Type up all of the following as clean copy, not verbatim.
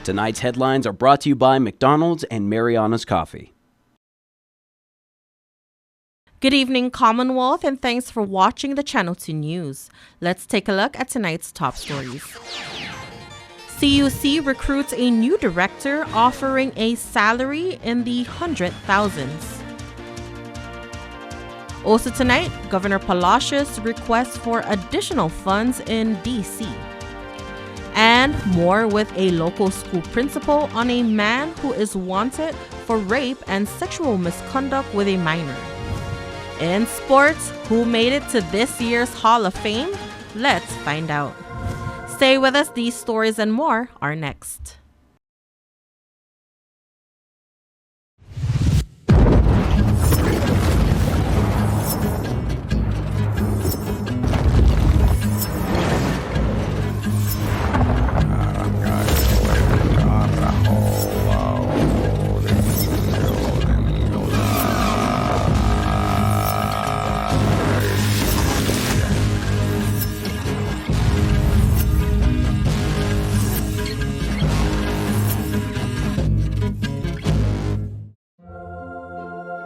Tonight's headlines are brought to you by McDonald's and Mariana's Coffee. Good evening, Commonwealth, and thanks for watching the Channel 2 News. Let's take a look at tonight's top stories. CUC recruits a new director offering a salary in the $100,000s. Also tonight, Governor Palacios requests for additional funds in D.C. And more with a local school principal on a man who is wanted for rape and sexual misconduct with a minor. In sports, who made it to this year's Hall of Fame? Let's find out. Stay with us, these stories and more are next.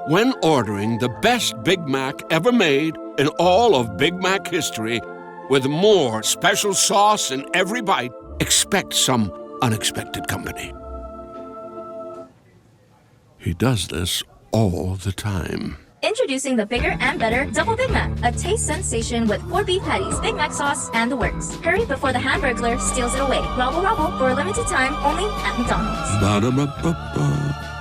When ordering the best Big Mac ever made in all of Big Mac history, with more special sauce in every bite, expect some unexpected company. He does this all the time. Introducing the bigger and better Double Big Mac, a taste sensation with 4 beef patties, Big Mac sauce, and the works. Hurry before the Hamburglar steals it away. Rubble, rubble, for a limited time, only at McDonald's. Ba-da-ba-ba-ba.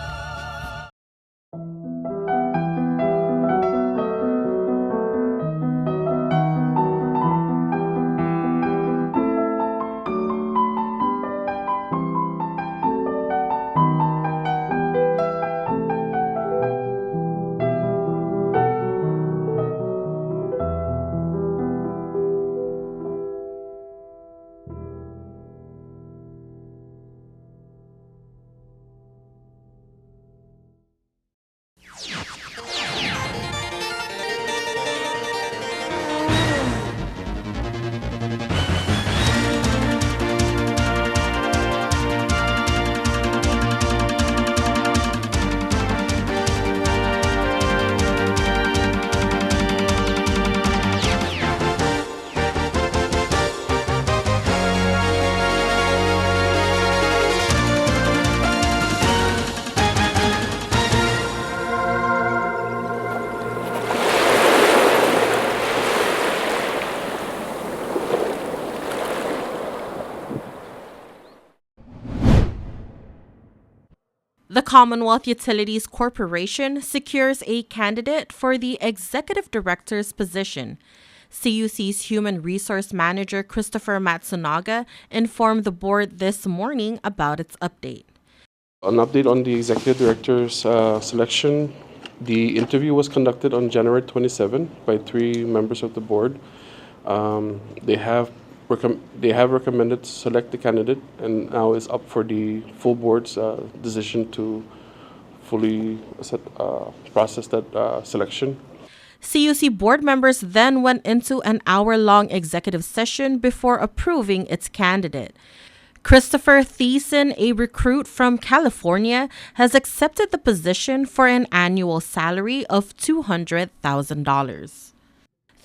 The Commonwealth Utilities Corporation secures a candidate for the executive director's position. CUC's Human Resource Manager Christopher Matsunaga informed the board this morning about its update. An update on the executive director's selection. The interview was conducted on January 27 by 3 members of the board. They have recommended to select the candidate, and now is up for the full board's decision to fully process that selection. CUC board members then went into an hour-long executive session before approving its candidate. Christopher Thiessen, a recruit from California, has accepted the position for an annual salary of $200,000.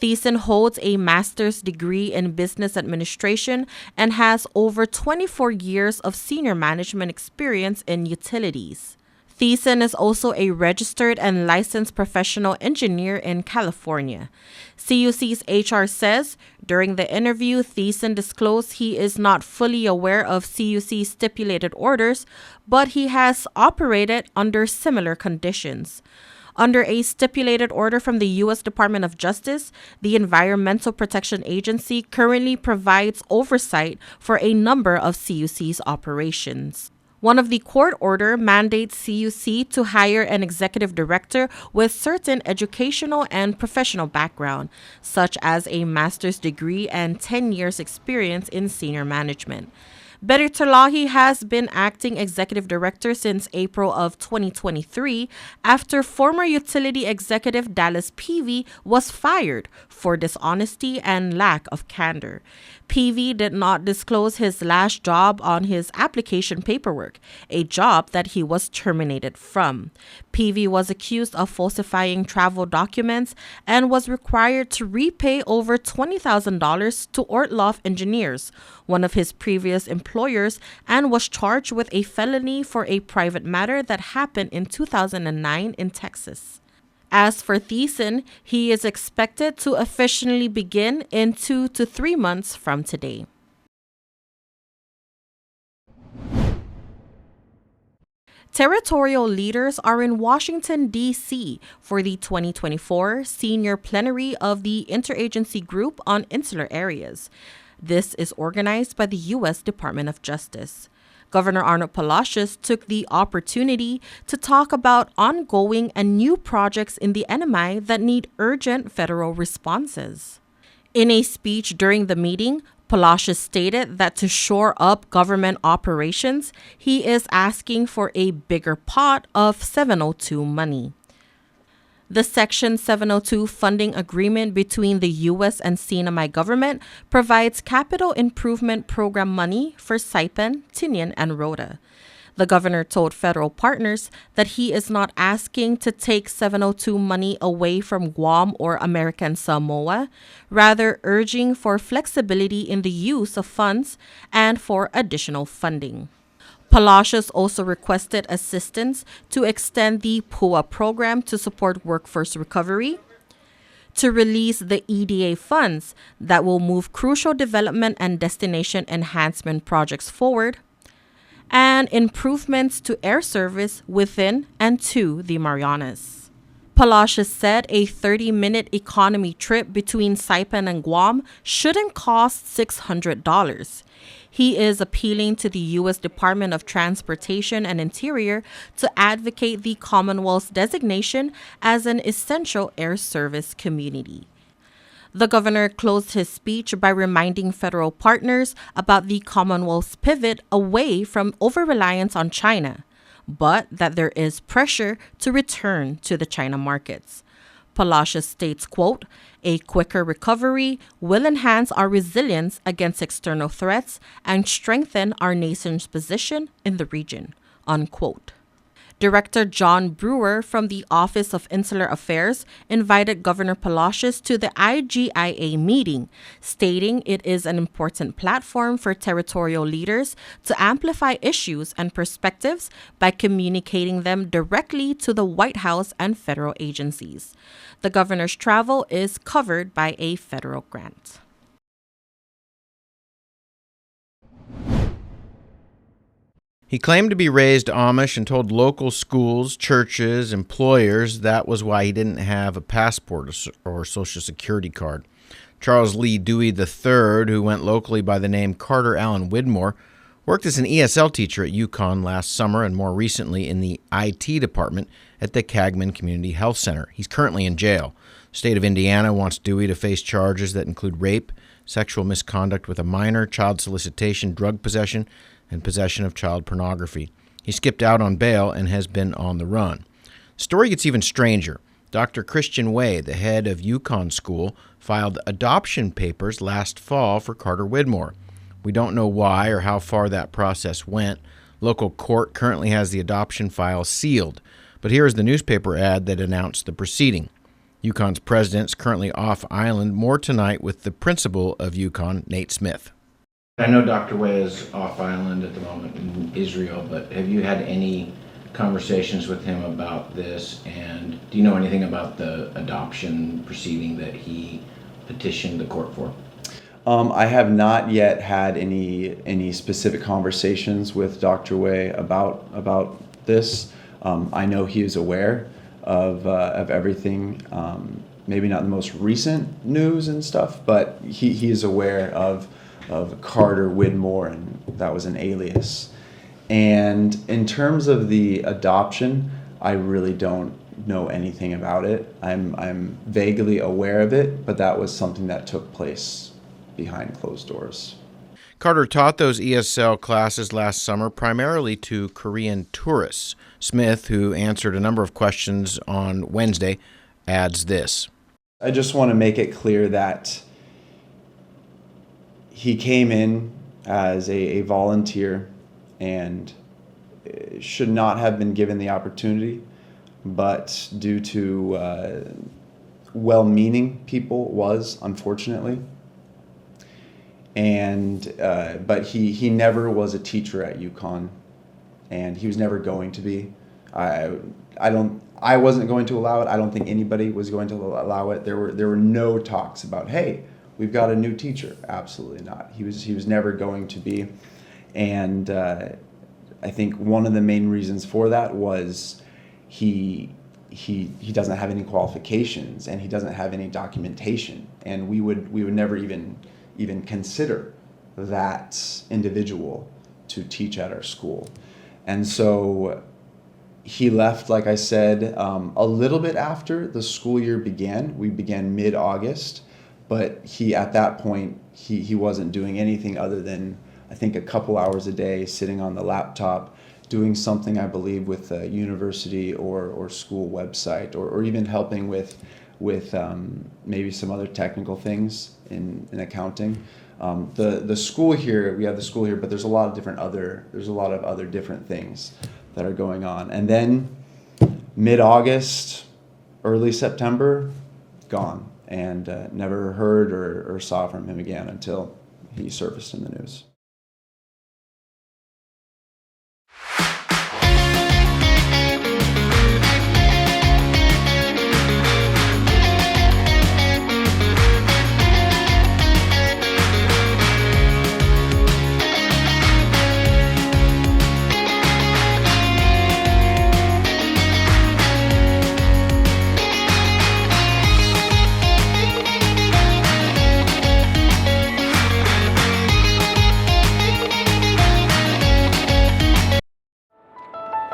Thiessen holds a master's degree in business administration and has over 24 years of senior management experience in utilities. Thiessen is also a registered and licensed professional engineer in California. CUC's HR says during the interview, Thiessen disclosed he is not fully aware of CUC's stipulated orders, but he has operated under similar conditions. Under a stipulated order from the U.S. Department of Justice, the Environmental Protection Agency currently provides oversight for a number of CUC's operations. One of the court order mandates CUC to hire an executive director with certain educational and professional background, such as a master's degree and 10 years experience in senior management. Betty Terlahi has been acting executive director since April of 2023 after former utility executive Dallas Peavy was fired for dishonesty and lack of candor. Peavy did not disclose his last job on his application paperwork, a job that he was terminated from. Peavy was accused of falsifying travel documents and was required to repay over $20,000 to Ortloff Engineers, one of his previous employers, and was charged with a felony for a private matter that happened in 2009 in Texas. As for Thiessen, he is expected to officially begin in 2 to 3 months from today. Territorial leaders are in Washington, D.C. for the 2024 Senior Plenary of the Interagency Group on Insular Areas. This is organized by the U.S. Department of Justice. Governor Arnold Palacios took the opportunity to talk about ongoing and new projects in the NMI that need urgent federal responses. In a speech during the meeting, Palacios stated that to shore up government operations, he is asking for a bigger pot of 702 money. The Section 702 funding agreement between the U.S. and CNMI government provides capital improvement program money for Saipan, Tinian, and Rhoda. The governor told federal partners that he is not asking to take 702 money away from Guam or American Samoa, rather urging for flexibility in the use of funds and for additional funding. Palacios also requested assistance to extend the PUA program to support workforce recovery, to release the EDA funds that will move crucial development and destination enhancement projects forward, and improvements to air service within and to the Marianas. Palacios said a 30-minute economy trip between Saipan and Guam shouldn't cost $600. He is appealing to the U.S. Department of Transportation and Interior to advocate the Commonwealth's designation as an essential air service community. The governor closed his speech by reminding federal partners about the Commonwealth's pivot away from over-reliance on China, but that there is pressure to return to the China markets. Palacios states, quote, "A quicker recovery will enhance our resilience against external threats and strengthen our nation's position in the region," unquote. Director John Brewer from the Office of Insular Affairs invited Governor Palacios to the IGIA meeting, stating it is an important platform for territorial leaders to amplify issues and perspectives by communicating them directly to the White House and federal agencies. The governor's travel is covered by a federal grant. He claimed to be raised Amish and told local schools, churches, employers that was why he didn't have a passport or social security card. Charles Lee Dewey III, who went locally by the name Carter Allen Widmore, worked as an ESL teacher at Yukon last summer and more recently in the IT department at the Cagman Community Health Center. He's currently in jail. The state of Indiana wants Dewey to face charges that include rape, sexual misconduct with a minor, child solicitation, drug possession, and possession of child pornography. He skipped out on bail and has been on the run. The story gets even stranger. Dr. Christian Way, the head of Yukon School, filed adoption papers last fall for Carter Widmore. We don't know why or how far that process went. Local court currently has the adoption file sealed, but here is the newspaper ad that announced the proceeding. Yukon's president is currently off island. More tonight with the principal of Yukon, Nate Smith. I know Dr. Way is off island at the moment in Israel, but have you had any conversations with him about this? And do you know anything about the adoption proceeding that he petitioned the court for? I have not yet had any specific conversations with Dr. Way about this. I know he is aware of everything. Maybe not the most recent news and stuff, but he is aware of Carter Widmore, and that was an alias. And in terms of the adoption, I really don't know anything about it. I'm vaguely aware of it, but that was something that took place behind closed doors. Carter taught those ESL classes last summer primarily to Korean tourists. Smith, who answered a number of questions on Wednesday, adds this. I just want to make it clear that he came in as a volunteer and should not have been given the opportunity, but due to well-meaning people was, unfortunately. And but he never was a teacher at Yukon, and he was never going to be. I wasn't going to allow it. I don't think anybody was going to allow it. There were no talks about, hey, we've got a new teacher. Absolutely not. He was never going to be. And I think one of the main reasons for that was he doesn't have any qualifications and he doesn't have any documentation, and we would never even consider that individual to teach at our school. And so he left, like I said, a little bit after the school year began. We began mid-August, but at that point, he wasn't doing anything other than, I think, a couple hours a day sitting on the laptop, doing something, I believe, with a university or school website, or even helping with maybe some other technical things in accounting. The school here, we have the school here, but there's a lot of other different things that are going on. And then mid-August, early September, gone, and never heard or saw from him again until he surfaced in the news.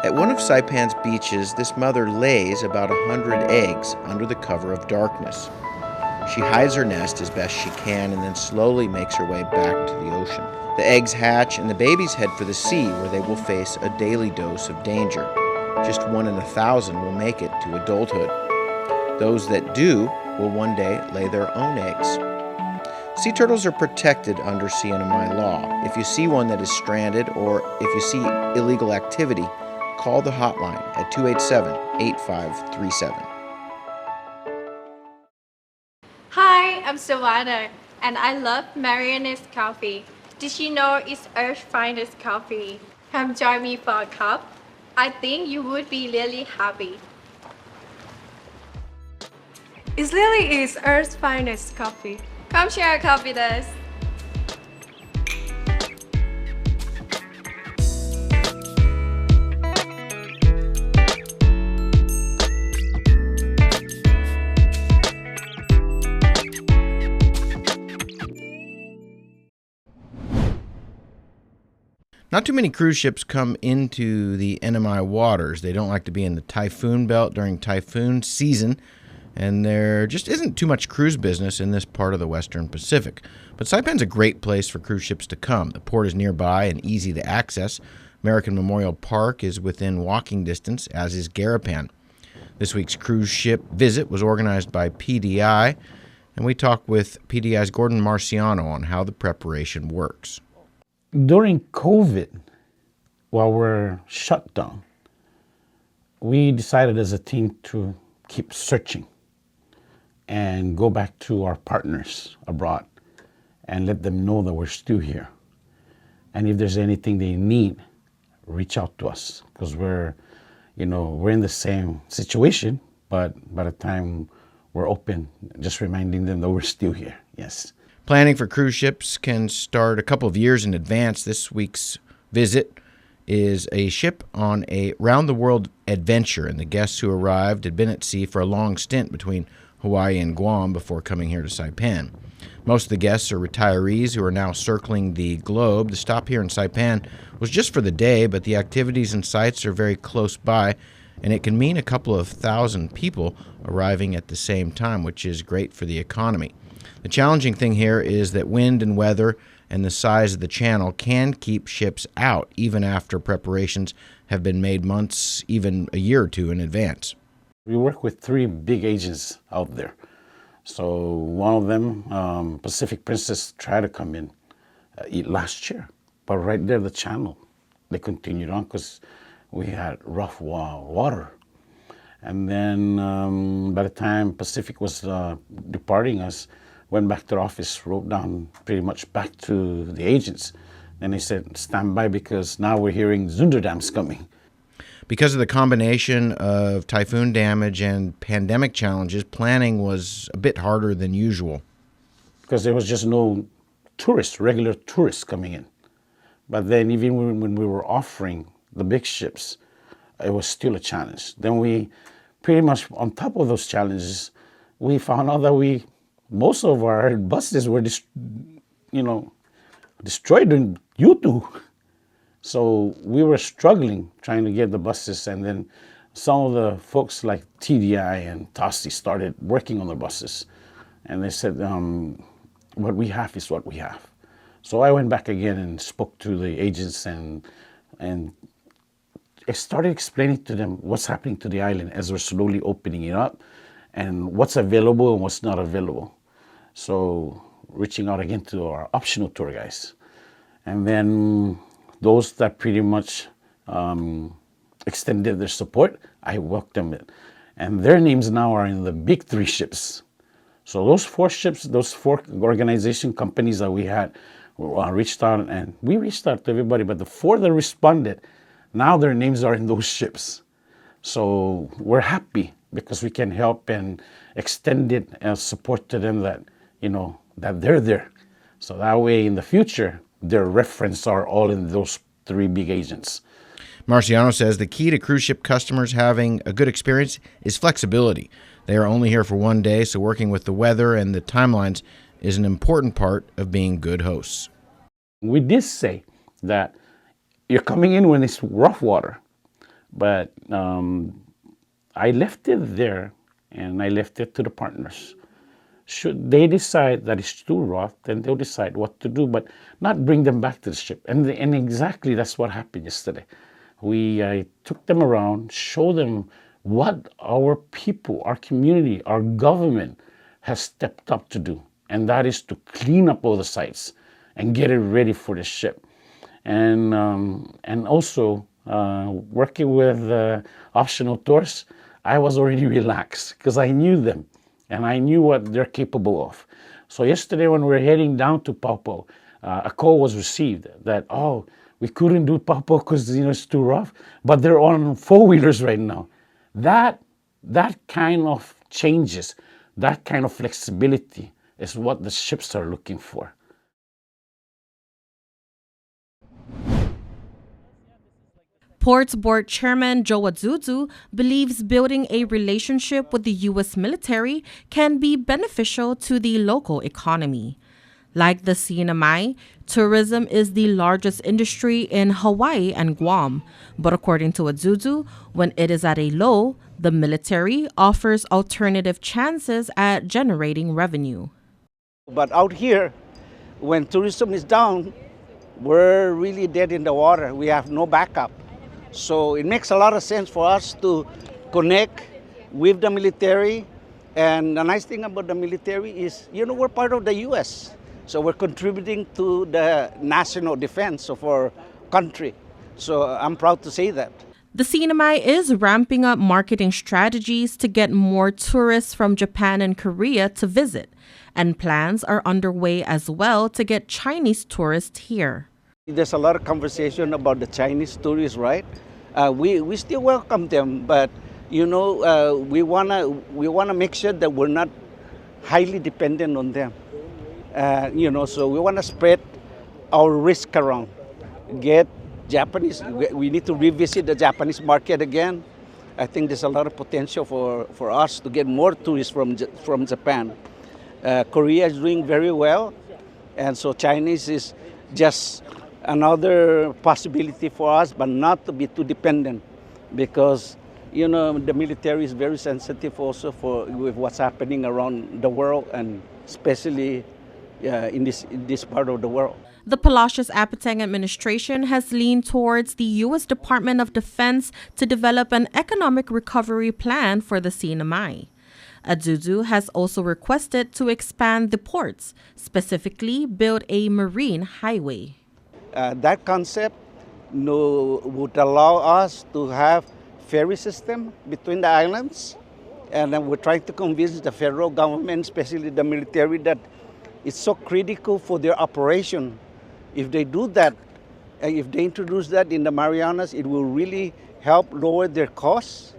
At one of Saipan's beaches, this mother lays about 100 eggs under the cover of darkness. She hides her nest as best she can and then slowly makes her way back to the ocean. The eggs hatch and the babies head for the sea, where they will face a daily dose of danger. Just 1 in 1,000 will make it to adulthood. Those that do will one day lay their own eggs. Sea turtles are protected under CNMI law. If you see one that is stranded, or if you see illegal activity, call the hotline at 287-8537. Hi, I'm Savannah, and I love Mariana's coffee. Did you know it's Earth's finest coffee? Come join me for a cup. I think you would be really happy. It really is Earth's finest coffee. Come share a cup with us. Not too many cruise ships come into the NMI waters. They don't like to be in the typhoon belt during typhoon season, and there just isn't too much cruise business in this part of the Western Pacific. But Saipan's a great place for cruise ships to come. The port is nearby and easy to access. American Memorial Park is within walking distance, as is Garapan. This week's cruise ship visit was organized by PDI, and we talked with PDI's Gordon Marciano on how the preparation works. During COVID, while we're shut down, we decided as a team to keep searching and go back to our partners abroad and let them know that we're still here. And if there's anything they need, reach out to us, because we're in the same situation, but by the time we're open, just reminding them that we're still here. Yes. Planning for cruise ships can start a couple of years in advance. This week's visit is a ship on a round-the-world adventure, and the guests who arrived had been at sea for a long stint between Hawaii and Guam before coming here to Saipan. Most of the guests are retirees who are now circling the globe. The stop here in Saipan was just for the day, but the activities and sites are very close by, and it can mean a couple of thousand people arriving at the same time, which is great for the economy. The challenging thing here is that wind and weather and the size of the channel can keep ships out even after preparations have been made months, even a year or two in advance. We work with 3 big agents out there. So one of them, Pacific Princess, tried to come in last year, but right there, the channel, they continued on because we had rough water. And then by the time Pacific was departing us, went back to the office, wrote down pretty much back to the agents. And they said, stand by because now we're hearing Zunderdam's coming. Because of the combination of typhoon damage and pandemic challenges, planning was a bit harder than usual. Because there was just no tourists, regular tourists coming in. But then even when we were offering the big ships, it was still a challenge. Then we pretty much, on top of those challenges, we found out that most of our buses were destroyed in U2. So we were struggling trying to get the buses, and then some of the folks like TDI and TOSI started working on the buses. And they said, what we have is what we have. So I went back again and spoke to the agents and I started explaining to them what's happening to the island as we're slowly opening it up and what's available and what's not available. So reaching out again to our optional tour guys. And then those that pretty much extended their support, I welcomed it. And their names now are in the big 3 ships. So those 4 ships, those 4 organization companies that we had reached out, and we reached out to everybody, but the 4 that responded, now their names are in those ships. So we're happy because we can help and extend it and support to them that, that they're there. So that way in the future, their reference are all in those 3 big agents. Marciano says the key to cruise ship customers having a good experience is flexibility. They are only here for one day, so working with the weather and the timelines is an important part of being good hosts. We did say that you're coming in when it's rough water, but I left it there and I left it to the partners. Should they decide that it's too rough, then they'll decide what to do, but not bring them back to the ship. And exactly that's what happened yesterday. I took them around, showed them what our people, our community, our government has stepped up to do. And that is to clean up all the sites and get it ready for the ship. And also working with optional tours, I was already relaxed because I knew them and I knew what they're capable of. So yesterday when we were heading down to Paupo, a call was received that, we couldn't do Paupo because it's too rough, but they're on 4-wheelers right now. That kind of changes, that kind of flexibility is what the ships are looking for. Ports Board Chairman Joe Azuzu believes building a relationship with the U.S. military can be beneficial to the local economy. Like the CNMI, tourism is the largest industry in Hawaii and Guam. But according to Azuzu, when it is at a low, the military offers alternative chances at generating revenue. But out here, when tourism is down, we're really dead in the water. We have no backup. So it makes a lot of sense for us to connect with the military. And the nice thing about the military is, we're part of the U.S. So we're contributing to the national defense of our country. So I'm proud to say that. The CNMI is ramping up marketing strategies to get more tourists from Japan and Korea to visit. And plans are underway as well to get Chinese tourists here. There's a lot of conversation about the Chinese tourists, right? We still welcome them, but we wanna make sure that we're not highly dependent on them. So we wanna spread our risk around. Get Japanese. We need to revisit the Japanese market again. I think there's a lot of potential for us to get more tourists from Japan. Korea is doing very well, and so Chinese is just another possibility for us, but not to be too dependent, because the military is very sensitive also with what's happening around the world, and especially in this part of the world. The Palacios Apateng administration has leaned towards the U.S. Department of Defense to develop an economic recovery plan for the CNMI. Adudu has also requested to expand the ports, specifically build a marine highway. That concept would allow us to have ferry system between the islands, and then we're trying to convince the federal government, especially the military, that it's so critical for their operation. If they do that, if they introduce that in the Marianas, it will really help lower their costs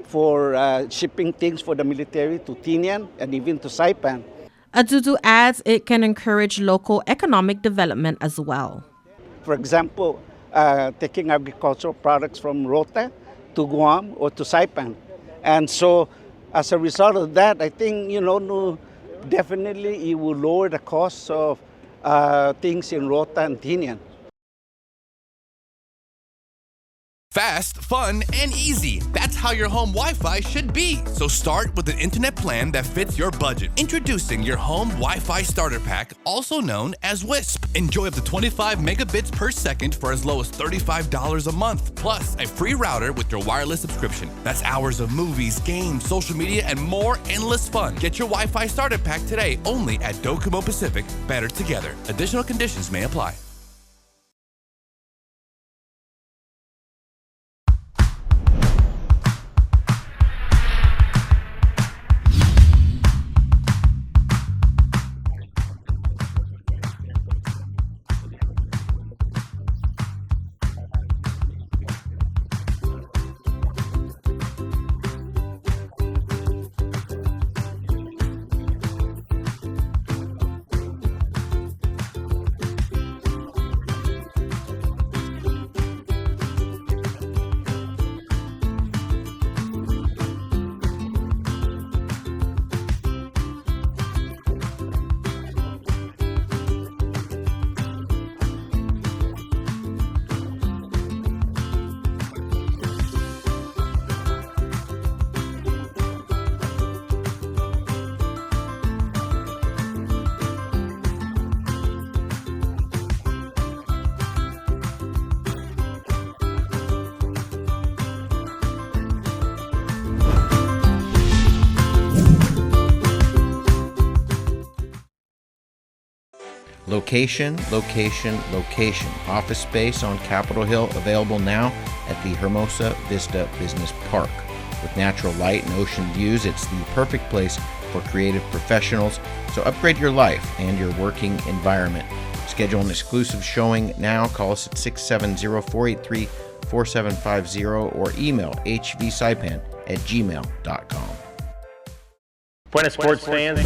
for shipping things for the military to Tinian and even to Saipan. Adudu adds it can encourage local economic development as well. For example, taking agricultural products from Rota to Guam or to Saipan. And so as a result of that, I think, definitely it will lower the cost of things in Rota and Tinian. Fast, fun, and easy. That's how your home Wi-Fi should be. So start with an internet plan that fits your budget. Introducing your home Wi-Fi starter pack, also known as WISP. Enjoy up to 25 megabits per second for as low as $35 a month, plus a free router with your wireless subscription. That's hours of movies, games, social media, and more endless fun. Get your Wi-Fi starter pack today only at Docomo Pacific. Better together. Additional conditions may apply. Location, location, location. Office space on Capitol Hill available now at the Hermosa Vista Business Park. With natural light and ocean views, it's the perfect place for creative professionals. So upgrade your life and your working environment. Schedule an exclusive showing now. Call us at 670-483-4750 or email hvsaipan@gmail.com. Buenas sports fans.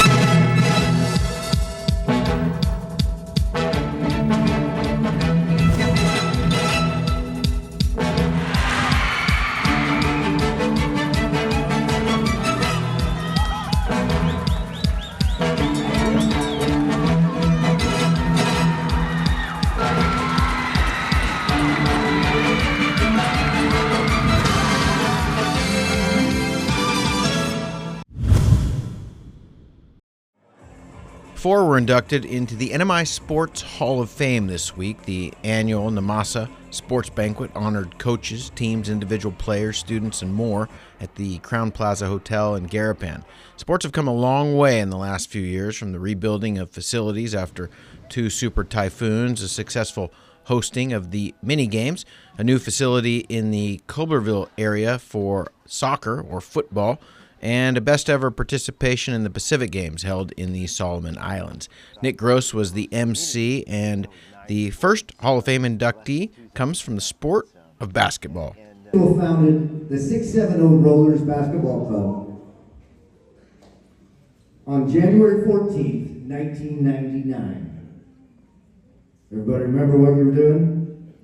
Four were inducted into the NMI Sports Hall of Fame this week. The annual Namasa Sports Banquet honored coaches, teams, individual players, students, and more at the Crown Plaza Hotel in Garapan. Sports have come a long way in the last few years, from the rebuilding of facilities after two super typhoons, a successful hosting of the mini games, a new facility in the Culberville area for soccer or football, and a best-ever participation in the Pacific Games held in the Solomon Islands. Nick Gross was the MC, and the first Hall of Fame inductee comes from the sport of basketball. Founded the 670 Rollers Basketball Club on January 14th, 1999. Everybody remember what you were doing?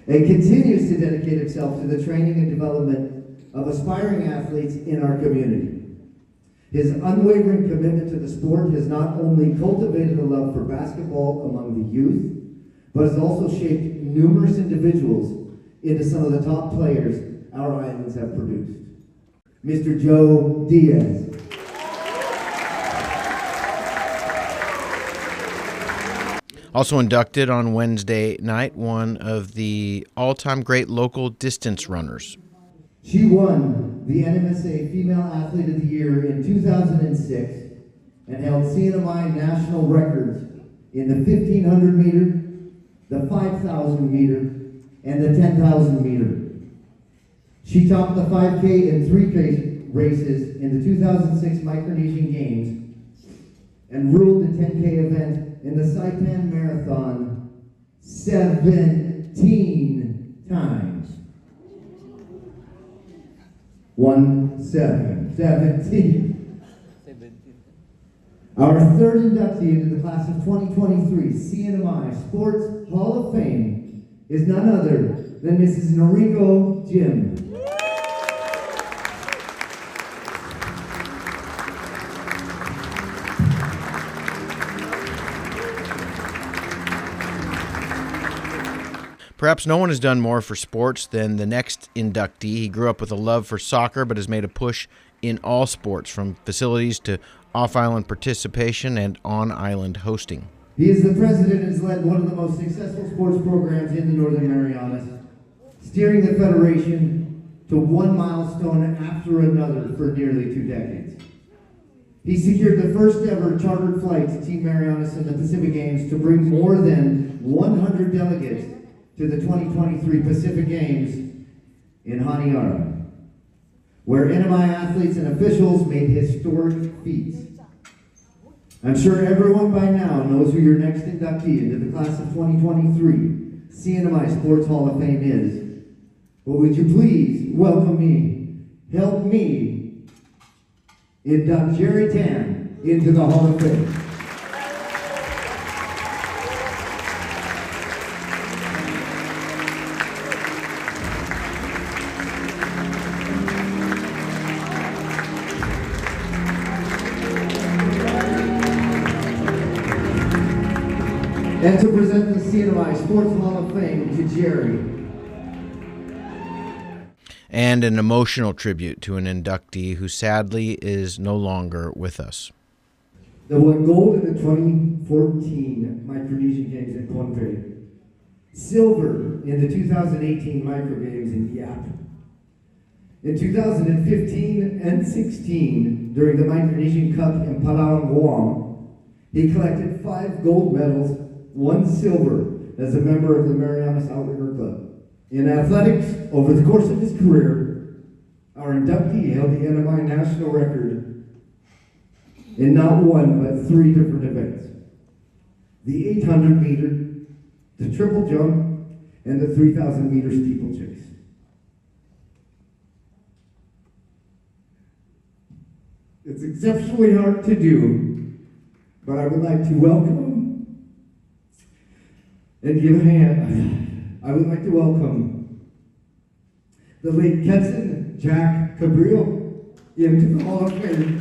It continues to dedicate itself to the training and development of aspiring athletes in our community. His unwavering commitment to the sport has not only cultivated a love for basketball among the youth, but has also shaped numerous individuals into some of the top players our islands have. have produced. Mr. Joe Diaz. Also inducted on Wednesday night, one of the all-time great local distance runners. She won the NMSA Female Athlete of the Year in 2006 and held CNMI national records in the 1,500 meter, the 5,000 meter, and the 10,000 meter. She topped the 5K and 3K races in the 2006 Micronesian Games and ruled the 10K event in the Saipan Marathon 17 times. 17. Our third inductee into the class of 2023 CNMI Sports Hall of Fame is none other than Mrs. Noriko Jim. Perhaps no one has done more for sports than the next inductee. He grew up with a love for soccer, but has made a push in all sports, from facilities to off-island participation and on-island hosting. He is the president and has led one of the most successful sports programs in the Northern Marianas, steering the Federation to one milestone after another for nearly 2 decades. He secured the first ever chartered flight to Team Marianas in the Pacific Games to bring more than 100 delegates to the 2023 Pacific Games in Honiara, where NMI athletes and officials made historic feats. I'm sure everyone by now knows who your next inductee into the class of 2023 CNMI Sports Hall of Fame is. But would you please welcome me, help me induct Jerry Tan into the Hall of Fame. And to present the CNMI Sports Hall of Fame to Jerry. And an emotional tribute to an inductee who sadly is no longer with us. They won gold in the 2014 Micronesian Games in Pohnpei, silver in the 2018 Micro Games in Yap. In 2015 and 16, during the Micronesian Cup in Palau, Guam, he collected 5 gold medals, 1 silver, as a member of the Marianas Outrigger Club. In athletics, over the course of his career, our inductee held the NMI national record in not one, but 3 different events. The 800 meter, the triple jump, and the 3,000 meter steeplechase. It's exceptionally hard to do, but I would like to welcome and give a hand. I would like to welcome the late Kenson Jack Cabrillo into the Hall of Fame.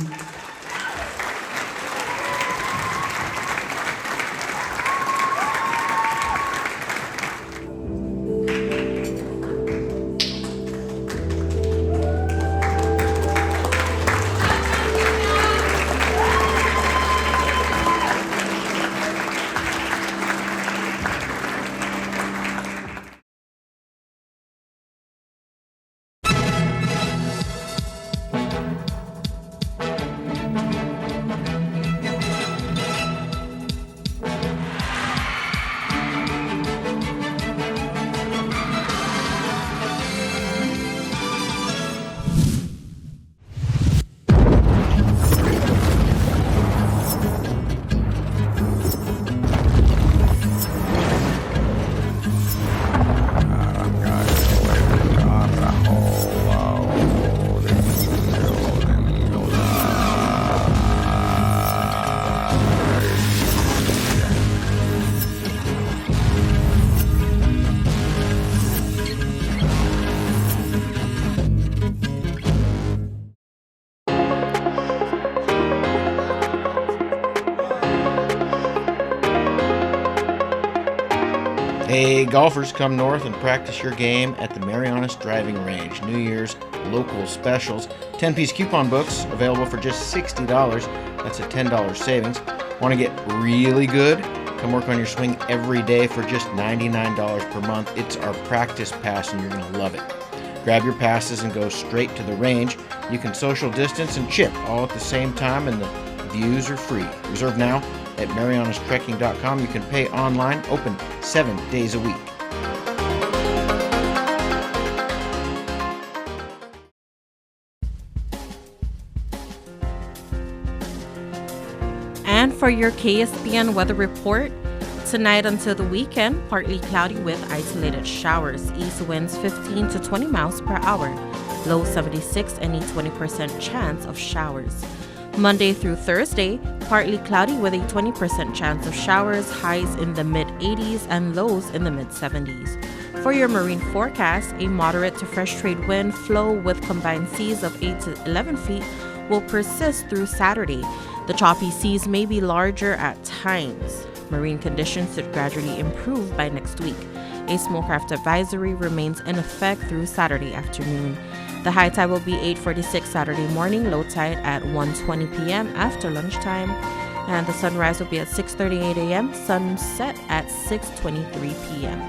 Hey, golfers, come north and practice your game at the Marianas Driving Range. New Year's local specials. 10-piece coupon books available for just $60. That's a $10 savings. Want to get really good? Come work on your swing every day for just $99 per month. It's our practice pass and you're going to love it. Grab your passes and go straight to the range. You can social distance and chip all at the same time, and the views are free. Reserve now at marianastrekking.com. You can pay online, open 7 days a week. And for your KSPN weather report, tonight until the weekend, partly cloudy with isolated showers. East winds 15 to 20 miles per hour. Low 76 and a 20% chance of showers. Monday through Thursday, partly cloudy with a 20% chance of showers. Highs in the mid-80s and lows in the mid-70s. For your marine forecast, a moderate to fresh trade wind flow with combined seas of 8 to 11 feet will persist through Saturday. The choppy seas may be larger at times. Marine conditions should gradually improve by next week. A smokecraft advisory remains in effect through Saturday afternoon. The high tide will be 8:46 Saturday morning, low tide at 1:20 p.m. after lunchtime, and the sunrise will be at 6:38 a.m., sunset at 6:23 p.m.